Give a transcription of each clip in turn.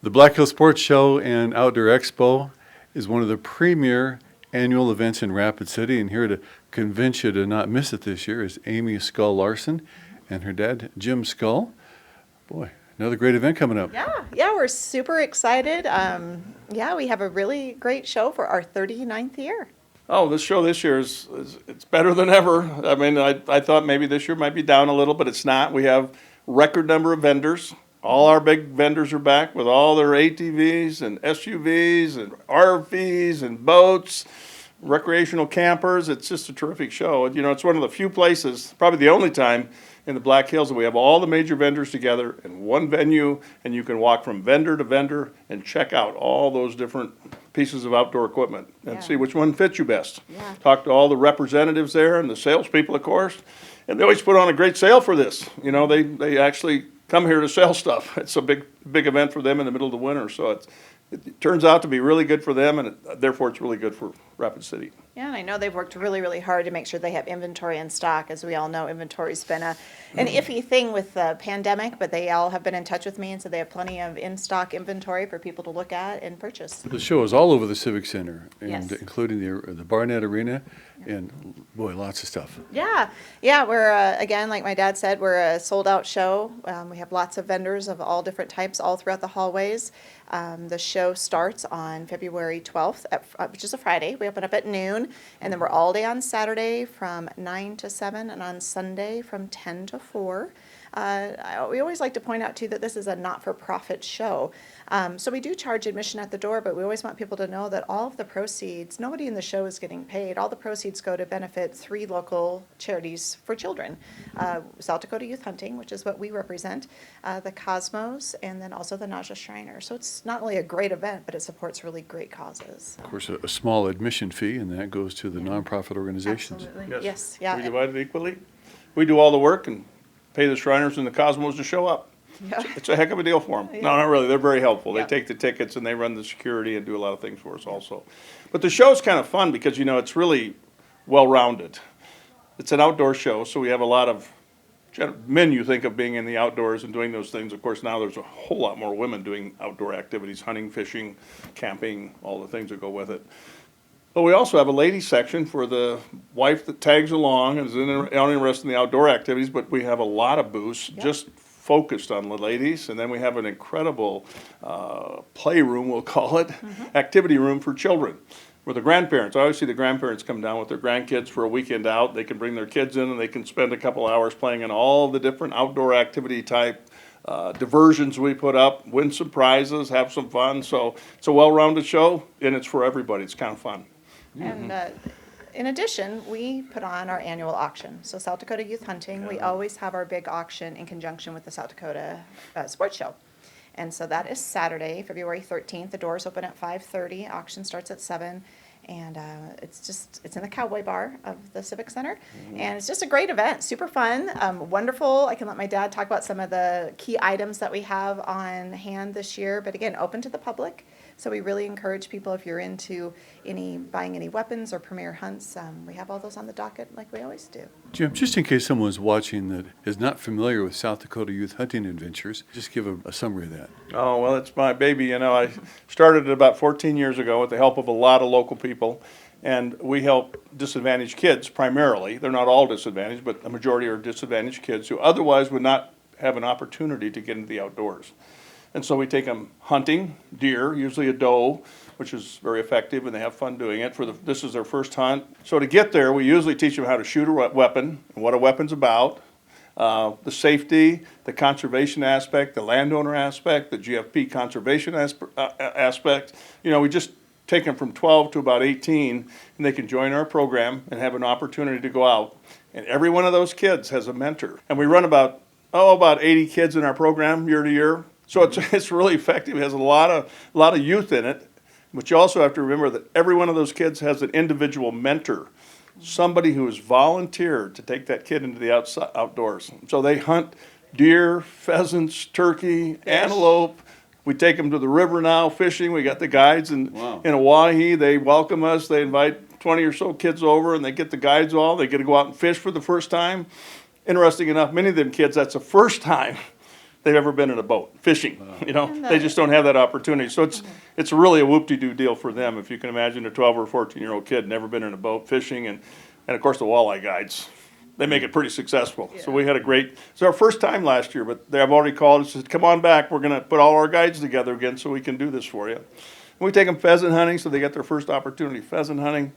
The Black Hill Sports Show and Outdoor Expo is one of the premier annual events in Rapid City, and here to convince you to not miss it this year is Amy Skull Larson and her dad, Jim Skull. Boy, another great event coming up. Yeah, we're super excited. We have a really great show for our 39th year. Oh, this show this year is it's better than ever. I mean, I thought maybe this year might be down a little, but it's not. We have record number of vendors. All our big vendors are back with all their ATVs and SUVs and RVs and boats, recreational campers. It's just a terrific show. You know, it's one of the few places, probably the only time in the Black Hills that we have all the major vendors together in one venue, and you can walk from vendor to vendor and check out all those different pieces of outdoor equipment and see which one fits you best. Yeah. Talk to all the representatives there and the salespeople, of course, and they always put on a great sale for this. You know, they actually come here to sell stuff. It's a big event for them in the middle of the winter, so it turns out to be really good for them, and therefore it's really good for Rapid City. Yeah, and I know they've worked really, really hard to make sure they have inventory in stock. As we all know, inventory's been an iffy thing with the pandemic, but they all have been in touch with me, and so they have plenty of in-stock inventory for people to look at and purchase. The show is all over the Civic Center, and Yes. including the Barnett Arena, and boy, lots of stuff. Yeah, we're, again, like my dad said, we're a sold-out show. We have lots of vendors of all different types all throughout the hallways. The show starts on February 12th, which is a Friday. We open up at noon, and then we're all day on Saturday from 9 to 7, and on Sunday from 10 to 4. We always like to point out, too, that this is a not-for-profit show. So we do charge admission at the door, but we always want people to know that all of the proceeds, nobody in the show is getting paid. All the proceeds go to benefit 3 local charities for children. South Dakota Youth Hunting, which is what we represent, the Cosmos, and then also the Naja Shriner. So it's not only a great event, but it supports really great causes. Of course, a small admission fee, and that goes to the nonprofit organizations. Absolutely. Yes, yeah. We divide it equally. We do all the work and pay the Shriners and the Cosmos to show up. Yeah. It's a heck of a deal for them. Yeah. No, not really. They're very helpful. Yeah. They take the tickets and they run the security and do a lot of things for us also. But the show's kind of fun because, you know, it's really well-rounded. It's an outdoor show, so we have a lot of men you think of being in the outdoors and doing those things. Of course, now there's a whole lot more women doing outdoor activities, hunting, fishing, camping, all the things that go with it. But we also have a ladies section for the wife that tags along and is interested in the outdoor activities, but we have a lot of booths just focused on the ladies. And then we have an incredible playroom, we'll call it, activity room for children. Where the grandparents, I always see the grandparents come down with their grandkids for a weekend out. They can bring their kids in and they can spend a couple hours playing in all the different outdoor activity type diversions we put up, win some prizes, have some fun. So it's a well-rounded show, and it's for everybody. It's kind of fun. And in addition, we put on our annual auction. So South Dakota Youth Hunting, we always have our big auction in conjunction with the South Dakota Sports Show. And so that is Saturday, February 13th. The doors open at 5:30. Auction starts at 7. And it's in the Cowboy Bar of the Civic Center. And it's just a great event, super fun, wonderful. I can let my dad talk about some of the key items that we have on hand this year. But again, open to the public. So we really encourage people, if you're into buying any weapons or premier hunts, we have all those on the docket like we always do. Jim, just in case someone's watching that is not familiar with South Dakota Youth Hunting Adventures, just give a summary of that. Oh, well, it's my baby. You know, I started it about 14 years ago with the help of a lot of local people. And we help disadvantaged kids primarily. They're not all disadvantaged, but a majority are disadvantaged kids who otherwise would not have an opportunity to get into the outdoors. And so we take them hunting deer, usually a doe, which is very effective, and they have fun doing it. This is their first hunt. So to get there, we usually teach them how to shoot a weapon and what a weapon's about, the safety, the conservation aspect, the landowner aspect, the GFP conservation aspect. You know, we just take them from 12 to about 18, and they can join our program and have an opportunity to go out. And every one of those kids has a mentor. And we run about 80 kids in our program year to year. So it's really effective. It has a lot of youth in it, but you also have to remember that every one of those kids has an individual mentor, somebody who has volunteered to take that kid into the outdoors. So they hunt deer, pheasants, turkey, antelope. We take them to the river now fishing. We got the guides in Hawaii. They welcome us. They invite 20 or so kids over, and they get the guides all. They get to go out and fish for the first time. Interesting enough, many of them kids, that's the first time they've ever been in a boat, fishing, you know? And They just don't have that opportunity. So it's really a whoop-de-doo deal for them, if you can imagine a 12 or 14-year-old kid never been in a boat fishing, and of course the walleye guides, they make it pretty successful. So we had it's our first time last year, but they have already called and said, come on back, we're gonna put all our guides together again so we can do this for you. And we take them pheasant hunting, so they get their first opportunity pheasant hunting.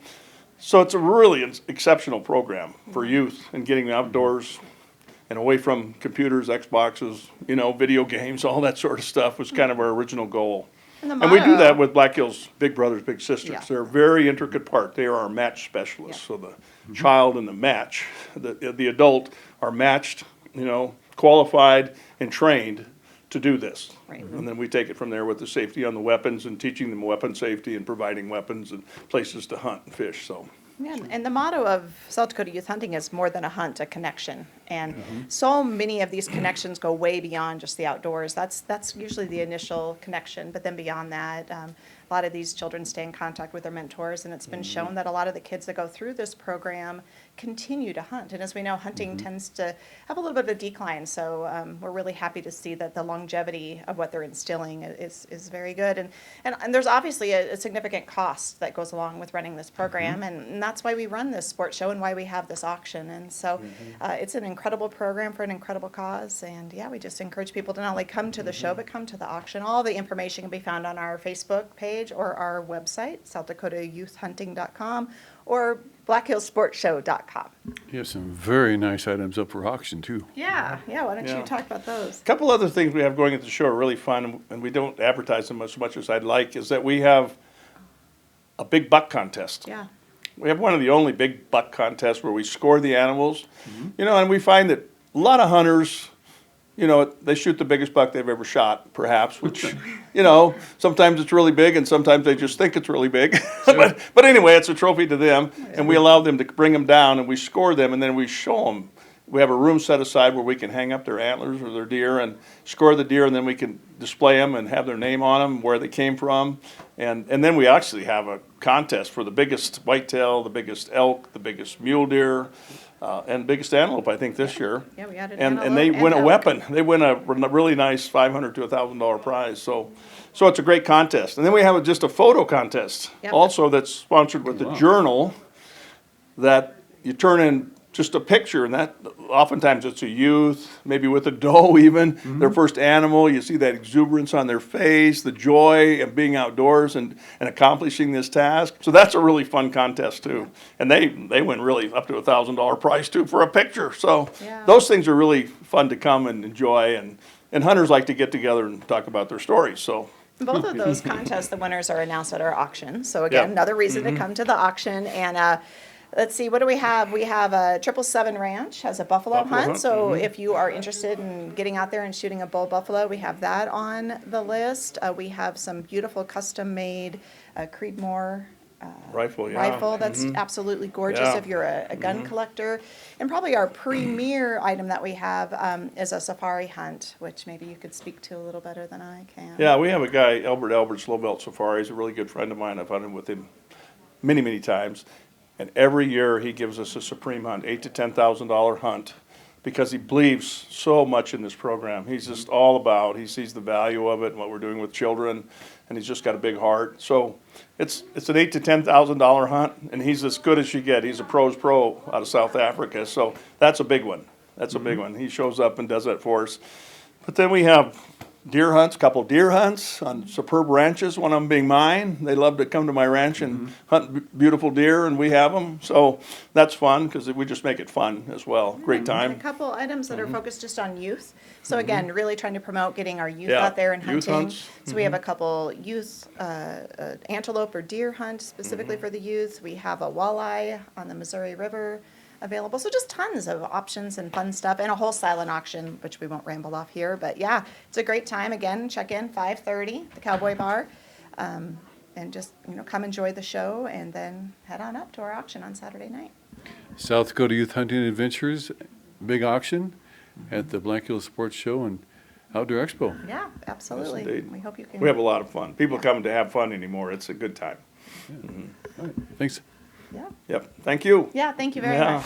So it's a really exceptional program for youth and getting them outdoors and away from computers, Xboxes, you know, video games, all that sort of stuff was kind of our original goal. And the And we do motto- that with Black Hills Big Brothers Big Sisters. Yeah. They're a very intricate part. They are our match specialists. So the child and the match, the adult are matched, you know, qualified and trained to do this. Right. And then we take it from there with the safety on the weapons and teaching them weapon safety and providing weapons and places to hunt and fish, so. Yeah, and the motto of South Dakota Youth Hunting is more than a hunt, a connection. And so many of these connections go way beyond just the outdoors. That's usually the initial connection, but then beyond that, a lot of these children stay in contact with their mentors, and it's been shown that a lot of the kids that go through this program continue to hunt. And as we know, hunting tends to have a little bit of a decline, so we're really happy to see that the longevity of what they're instilling is very good. And there's obviously a significant cost that goes along with running this program, and that's why we run this sports show and why we have this auction. And so it's an incredible program for an incredible cause, and yeah, we just encourage people to not only come to the show, but come to the auction. All the information can be found on our Facebook page or our website, southdakotayouthhunting.com, or blackhillsportshow.com. You have some very nice items up for auction, too. Yeah, why don't Yeah. you talk about those? A couple other things we have going at the show are really fun, and we don't advertise them as much as I'd like, is that we have a big buck contest. Yeah. We have one of the only big buck contests where we score the animals. You know, and we find that a lot of hunters, you know, they shoot the biggest buck they've ever shot, perhaps, which, you know, sometimes it's really big and sometimes they just think it's really big. But anyway, it's a trophy to them, and we allow them to bring them down, and we score them, and then we show them. We have a room set aside where we can hang up their antlers or their deer and score the deer, and then we can display them and have their name on them, where they came from. And then we actually have a contest for the biggest whitetail, the biggest elk, the biggest mule deer, and biggest antelope, I think, this year. Yeah, we added And they antelope win a and elk. weapon. They win a really nice $500 to $1,000 prize. So it's a great contest. And then we have just a photo contest Yep. also that's sponsored with the Journal, that you turn in just a picture, and that oftentimes it's a youth, maybe with a doe even, their first animal. You see that exuberance on their face, the joy of being outdoors and accomplishing this task. So that's a really fun contest too. And they win really up to $1,000 prize too for a picture. So Yeah. those things are really fun to come and enjoy, and hunters like to get together and talk about their stories. So Both of those contests, the winners are announced at our auction. So again, Yeah. another reason to come to the auction. And let's see, what do we have? We have a 777 Ranch has a buffalo Buffalo hunt. hunt, So if you are interested in getting out there and shooting a bull buffalo, we have that on the list. We have some beautiful custom-made Creedmoor rifle, yeah. rifle that's absolutely gorgeous Yeah. if you're a gun collector. And probably our premier item that we have is a safari hunt, which maybe you could speak to a little better than I can. Yeah, we have a guy, Albert Slow Belt Safari. He's a really good friend of mine. I've hunted with him many, many times. And every year he gives us a supreme hunt, $8,000 to $10,000 hunt, because he believes so much in this program. He's just all about, he sees the value of it and what we're doing with children, and he's just got a big heart. So it's an $8,000 to $10,000 hunt, and he's as good as you get. He's a pro's pro out of South Africa, so that's a big one. That's a big one. He shows up and does that for us. But then we have deer hunts, a couple deer hunts on superb ranches, one of them being mine. They love to come to my ranch and hunt beautiful deer, and we have them. So that's fun because we just make it fun as well. Great And time. a couple items that are focused just on youth. So again, really trying to promote getting our youth Yeah, out there and youth hunting. hunts. So we have a couple youth antelope or deer hunt specifically for the youth. We have a walleye on the Missouri River available. So just tons of options and fun stuff, and a whole silent auction, which we won't ramble off here. But yeah, it's a great time. Again, check in 5:30, the Cowboy Bar, and just come enjoy the show, and then head on up to our auction on Saturday night. South Dakota Youth Hunting Adventures, big auction at the Black Hills Sports Show and Outdoor Expo. Yeah, absolutely. indeed. We hope you can. We have a lot of fun. People come to have fun anymore. It's a good time. All right, thanks. Yeah. Yep. Thank you. Yeah. Thank you very Yeah. much.